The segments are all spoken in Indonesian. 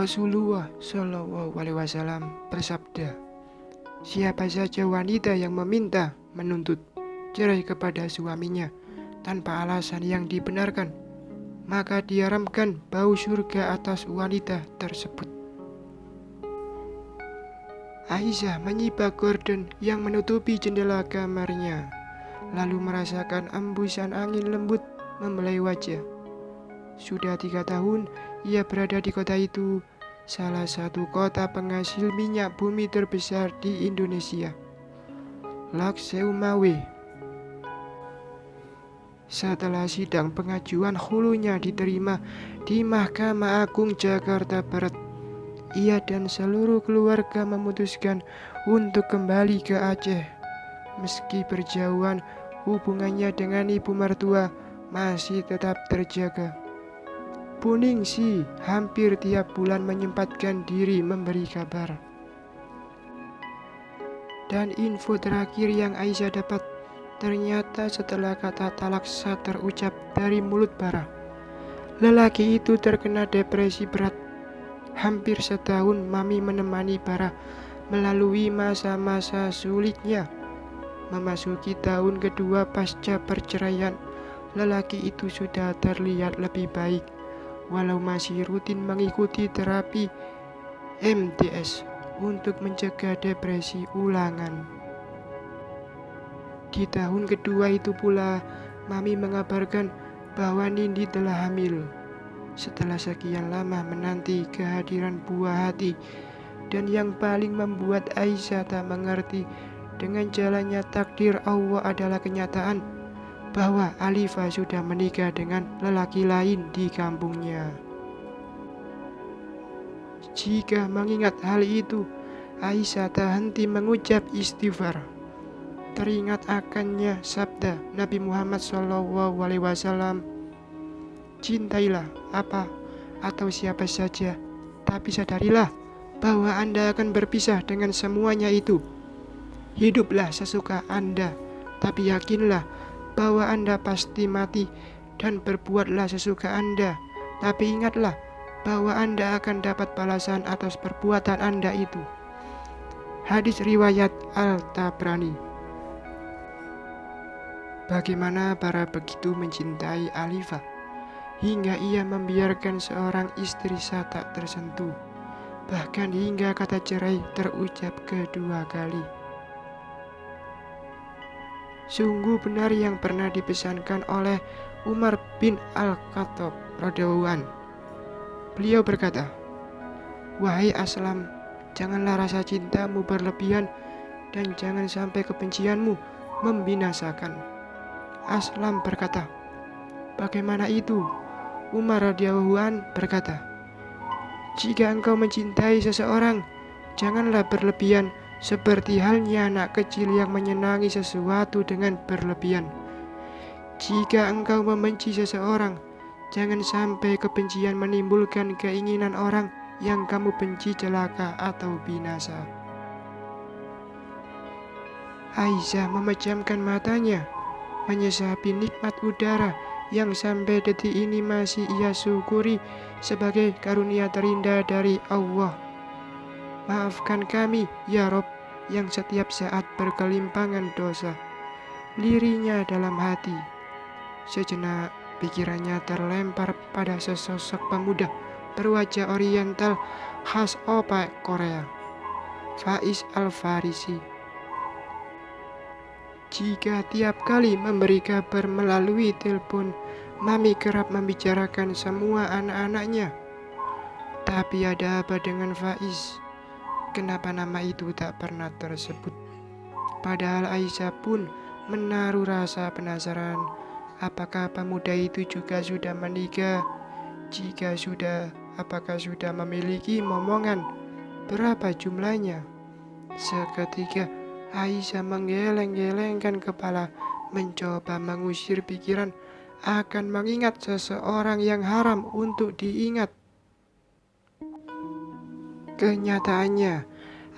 Rasulullah Shallallahu Alaihi Wasallam bersabda, siapa saja wanita yang meminta menuntut cerai kepada suaminya tanpa alasan yang dibenarkan, maka diharamkan bau surga atas wanita tersebut. Aisyah menyibak gorden yang menutupi jendela kamarnya, lalu merasakan embusan angin lembut membelai wajah. Sudah 3 tahun ia berada di kota itu, salah satu kota penghasil minyak bumi terbesar di Indonesia, Lakseumawe. Setelah sidang pengajuan hulunya diterima di Mahkamah Agung Jakarta Barat, ia dan seluruh keluarga memutuskan untuk kembali ke Aceh. Meski berjauhan, hubungannya dengan ibu mertua masih tetap terjaga. Bu Ningsi hampir tiap bulan menyempatkan diri memberi kabar. Dan info terakhir yang Aisyah dapat, ternyata setelah kata talak sah terucap dari mulut Bara, lelaki itu terkena depresi berat. Hampir setahun Mami menemani Bara melalui masa-masa sulitnya. Memasuki tahun kedua pasca perceraian, lelaki itu sudah terlihat lebih baik, walau masih rutin mengikuti terapi MTS untuk mencegah depresi ulangan. Di tahun kedua itu pula, Mami mengabarkan bahwa Nindi telah hamil. Setelah sekian lama menanti kehadiran buah hati, dan yang paling membuat Aisyah tak mengerti, dengan jalannya takdir Allah adalah kenyataan bahwa Alifa sudah menikah dengan lelaki lain di kampungnya. Jika mengingat hal itu, Aisyah tak henti mengucap istighfar. Teringat akannya sabda Nabi Muhammad SAW, cintailah apa atau siapa saja, tapi sadarilah bahwa Anda akan berpisah dengan semuanya itu. Hiduplah sesuka Anda, tapi yakinlah bahwa Anda pasti mati, dan berbuatlah sesuka Anda, tapi ingatlah bahwa Anda akan dapat balasan atas perbuatan Anda itu. Hadis riwayat Al-Tabrani. Bagaimana Bara begitu mencintai Alifa hingga ia membiarkan seorang istri sah tak tersentuh, bahkan hingga kata cerai terucap kedua kali. Sungguh benar yang pernah dipesankan oleh Umar bin Al-Khattab radhiyallahu anhu. Beliau berkata, wahai Aslam, janganlah rasa cintamu berlebihan dan jangan sampai kebencianmu membinasakan. Aslam berkata, bagaimana itu? Umar radhiyallahu anhu berkata, jika engkau mencintai seseorang, janganlah berlebihan, seperti halnya anak kecil yang menyenangi sesuatu dengan berlebihan. Jika engkau membenci seseorang, jangan sampai kebencian menimbulkan keinginan orang yang kamu benci celaka atau binasa. Aisyah memejamkan matanya, menyesapi nikmat udara yang sampai detik ini masih ia syukuri sebagai karunia terindah dari Allah. Maafkan kami, ya Rob, yang setiap saat berkelimpangan dosa. Lirinya dalam hati. Sejenak pikirannya terlempar pada sesosok pemuda berwajah oriental khas opak Korea, Faiz Al-Farisi. Jika tiap kali memberi kabar melalui telepon, Mami kerap membicarakan semua anak-anaknya. Tapi ada apa dengan Faiz? Kenapa nama itu tak pernah tersebut? Padahal Aisyah pun menaruh rasa penasaran, apakah pemuda itu juga sudah menikah? Jika sudah, apakah sudah memiliki momongan? Berapa jumlahnya? Seketika Aisyah menggeleng-gelengkan kepala, mencoba mengusir pikiran akan mengingat seseorang yang haram untuk diingat. Kenyataannya,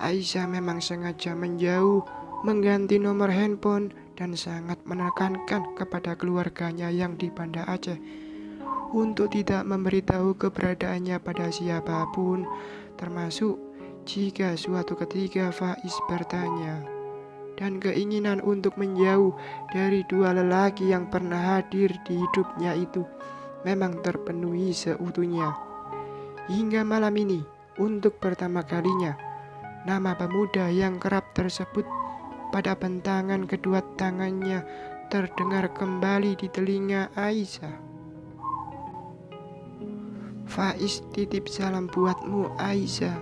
Aisyah memang sengaja menjauh, mengganti nomor handphone, dan sangat menekankan kepada keluarganya yang di Banda Aceh untuk tidak memberitahu keberadaannya pada siapapun, termasuk jika suatu ketika Faiz bertanya. Dan keinginan untuk menjauh dari dua lelaki yang pernah hadir di hidupnya itu memang terpenuhi seutuhnya. Hingga malam ini, untuk pertama kalinya, nama pemuda yang kerap tersebut pada bentangan kedua tangannya terdengar kembali di telinga Aisyah. Faiz titip salam buatmu, Aisyah.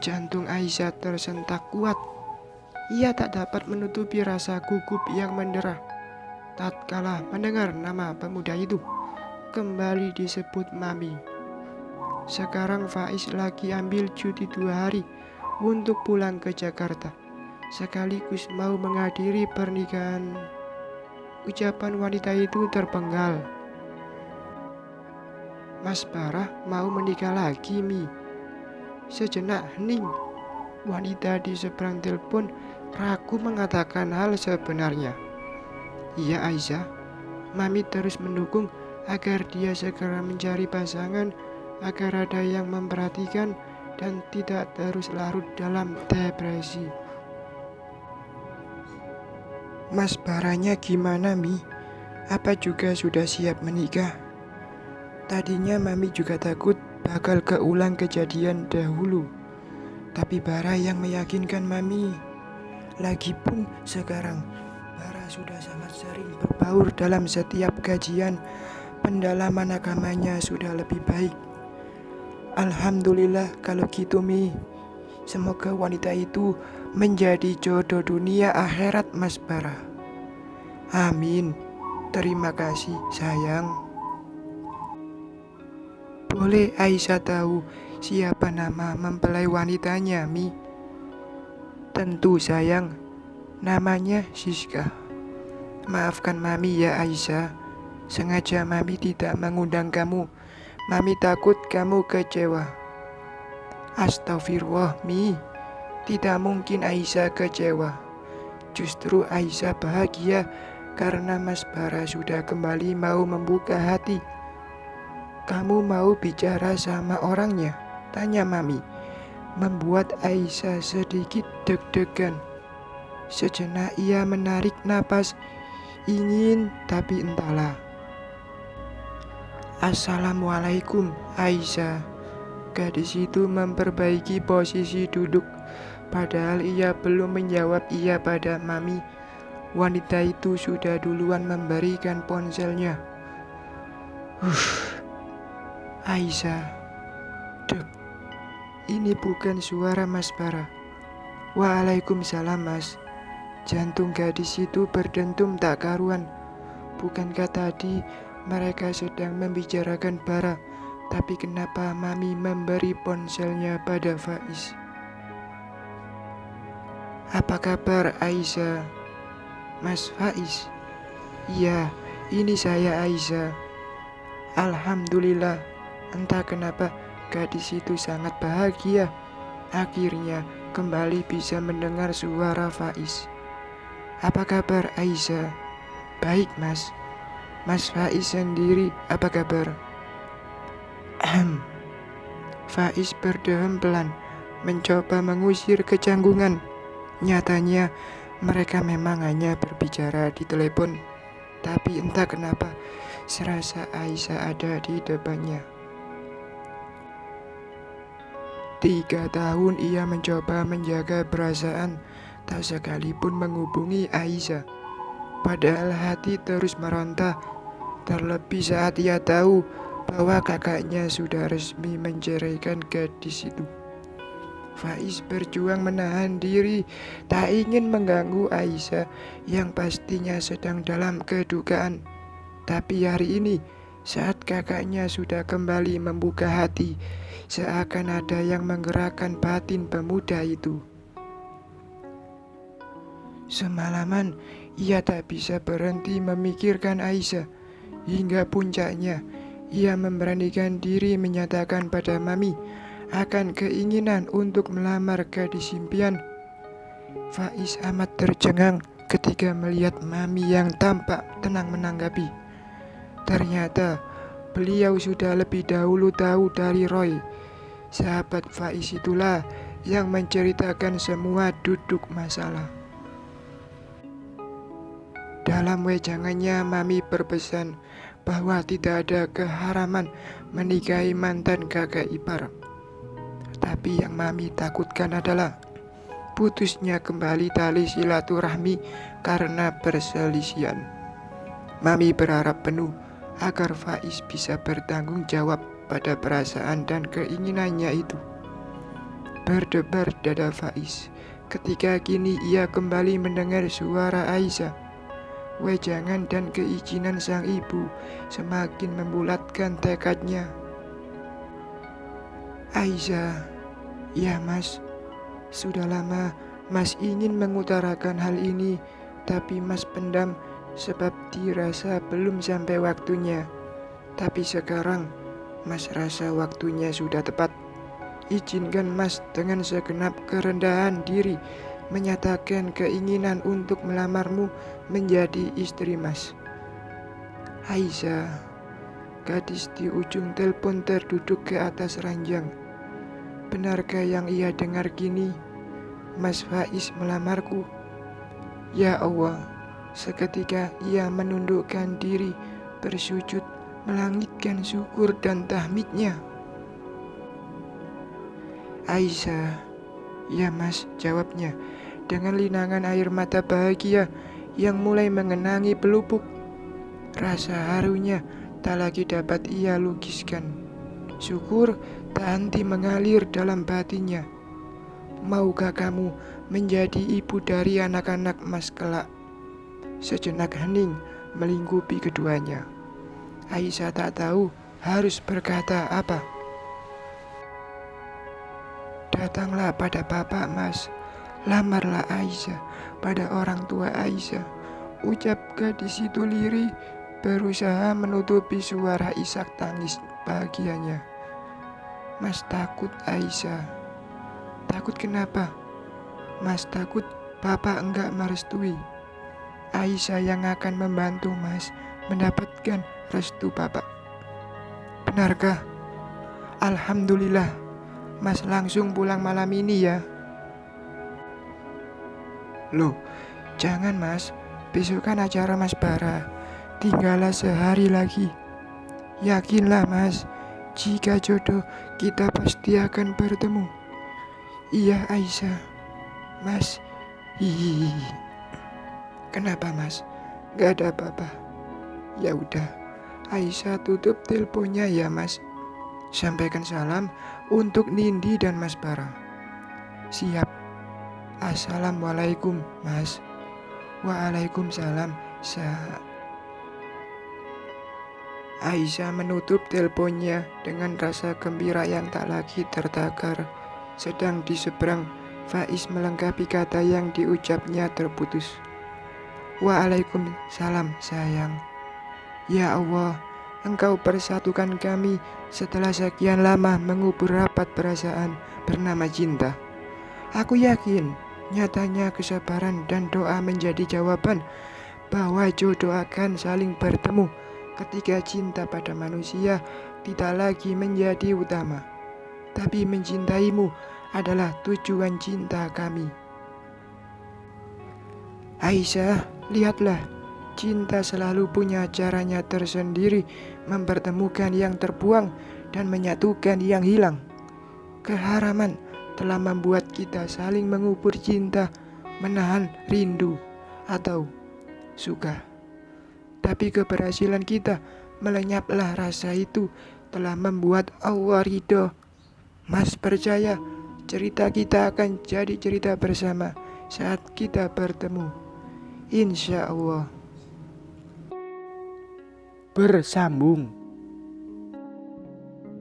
Jantung Aisyah tersentak kuat. Ia tak dapat menutupi rasa gugup yang menderah tatkala mendengar nama pemuda itu kembali disebut Mami. Sekarang Faiz lagi ambil cuti 2 hari untuk pulang ke Jakarta, sekaligus mau menghadiri pernikahan. Ucapan wanita itu terpenggal. Mas Barah mau menikah lagi, Mi. Sejenak hening. Wanita di seberang telepon ragu mengatakan hal sebenarnya. Iya Aisyah, Mami terus mendukung agar dia segera mencari pasangan, agar ada yang memperhatikan dan tidak terus larut dalam depresi. Mas Barahnya gimana, Mi? Apa juga sudah siap menikah? Tadinya Mami juga takut bakal keulang kejadian dahulu, tapi Bara yang meyakinkan Mami. Lagipun sekarang Bara sudah sangat sering berbaur dalam setiap kajian, pendalaman agamanya sudah lebih baik. Alhamdulillah kalau gitu, Mi. Semoga wanita itu menjadi jodoh dunia akhirat Mas Bara. Amin. Terima kasih sayang. Boleh Aisyah tahu siapa nama mempelai wanitanya, Mi? Tentu sayang, namanya Siska. Maafkan Mami ya Aisyah, sengaja Mami tidak mengundang kamu. Mami takut kamu kecewa. Astagfirullah, Mi. Tidak mungkin Aisyah kecewa. Justru Aisyah bahagia karena Mas Bara sudah kembali mau membuka hati. Kamu mau bicara sama orangnya? Tanya Mami. Membuat Aisyah sedikit deg-degan. Sejenak ia menarik napas, ingin tapi entahlah. Assalamualaikum Aisyah. Gadis itu memperbaiki posisi duduk, padahal ia belum menjawab iya pada Mami. Wanita itu sudah duluan memberikan ponselnya. Aisyah, dek, ini bukan suara Mas Bara. Waalaikumsalam Mas. Jantung gadis itu berdentum tak karuan. Bukankah tadi mereka sedang membicarakan Bara, tapi kenapa Mami memberi ponselnya pada Faiz? Apa kabar Aisyah? Mas Faiz? Iya, ini saya Aisyah. Alhamdulillah. Entah kenapa gadis itu sangat bahagia. Akhirnya kembali bisa mendengar suara Faiz. Apa kabar Aisyah? Baik Mas. Mas Faiz sendiri apa kabar? Faiz berdeham pelan, mencoba mengusir kecanggungan. Nyatanya mereka memang hanya berbicara di telepon, tapi entah kenapa serasa Aisyah ada di depannya. 3 tahun ia mencoba menjaga perasaan, tak sekalipun menghubungi Aisyah. Padahal hati terus meronta, terlebih saat ia tahu bahwa kakaknya sudah resmi menceraikan gadis itu. Faiz berjuang menahan diri, tak ingin mengganggu Aisyah yang pastinya sedang dalam kedukaan. Tapi hari ini, saat kakaknya sudah kembali membuka hati, seakan ada yang menggerakkan batin pemuda itu. Semalaman ia tak bisa berhenti memikirkan Aisyah. Hingga puncaknya ia memberanikan diri menyatakan pada Mami akan keinginan untuk melamar gadis impian. Faiz amat tercengang ketika melihat Mami yang tampak tenang menanggapi. Ternyata Beliau sudah lebih dahulu tahu dari Roy. Sahabat Faiz itulah yang menceritakan semua duduk masalah. Dalam wejangannya, Mami berpesan bahwa tidak ada keharaman menikahi mantan kakak ipar. Tapi yang Mami takutkan adalah putusnya kembali tali silaturahmi karena perselisihan. Mami berharap penuh agar Faiz bisa bertanggung jawab pada perasaan dan keinginannya itu. Berdebar dada Faiz ketika kini ia kembali mendengar suara Aisyah. Wejangan dan keizinan sang ibu semakin membulatkan tekadnya. Aisyah, ya Mas, sudah lama Mas ingin mengutarakan hal ini, tapi Mas pendam sebab dirasa belum sampai waktunya. Tapi sekarang Mas rasa waktunya sudah tepat. Izinkan Mas dengan segenap kerendahan diri menyatakan keinginan untuk melamarmu menjadi istri Mas. Aisyah, gadis di ujung telepon terduduk ke atas ranjang. Benarkah yang ia dengar kini? Mas Faiz melamarku. Ya Allah, seketika ia menundukkan diri, bersujud, melangitkan syukur dan tahmidnya. Aisyah, ya Mas, jawabnya dengan linangan air mata bahagia yang mulai mengenangi pelupuk. Rasa harunya tak lagi dapat ia lukiskan. Syukur tak henti mengalir dalam batinnya. Maukah kamu menjadi ibu dari anak-anak Mas kelak? Sejenak hening melingkupi keduanya. Aisyah tak tahu harus berkata apa. Datanglah pada bapak Mas, lamarlah Aisyah pada orang tua Aisyah, ucap gadis itu lirih, berusaha menutupi suara isak tangis bahagianya. Mas takut Aisyah. Takut kenapa? Mas takut bapak enggak merestui. Aisyah yang akan membantu Mas mendapatkan restu bapak. Benarkah? Alhamdulillah, Mas langsung pulang malam ini ya. Loh, jangan Mas, besok kan acara Mas Bara. Tinggallah sehari lagi. Yakinlah Mas, jika jodoh kita pasti akan bertemu. Iya Aisyah. Mas, hihihi. Kenapa Mas? Gak ada apa-apa. Ya udah, Aisyah tutup teleponnya ya Mas. Sampaikan salam untuk Nindi dan Mas Bara. Siap. Assalamualaikum Mas. Waalaikumsalam. Aisyah menutup teleponnya dengan rasa gembira yang tak lagi tertakar. Sedang di seberang, Faiz melengkapi kata yang diucapnya terputus. Waalaikumsalam sayang. Ya Allah, Engkau persatukan kami setelah sekian lama mengubur rapat perasaan bernama cinta. Aku yakin nyatanya kesabaran dan doa menjadi jawaban bahwa jodoh akan saling bertemu ketika cinta pada manusia tidak lagi menjadi utama, tapi mencintaimu adalah tujuan cinta kami. Aisyah, lihatlah. Cinta selalu punya caranya tersendiri mempertemukan yang terbuang dan menyatukan yang hilang. Keharaman telah membuat kita saling mengubur cinta, menahan rindu atau suka. Tapi keberhasilan kita melenyaplah rasa itu telah membuat Allah ridho. Mas percaya cerita kita akan jadi cerita bersama saat kita bertemu. Insya Allah. Bersambung.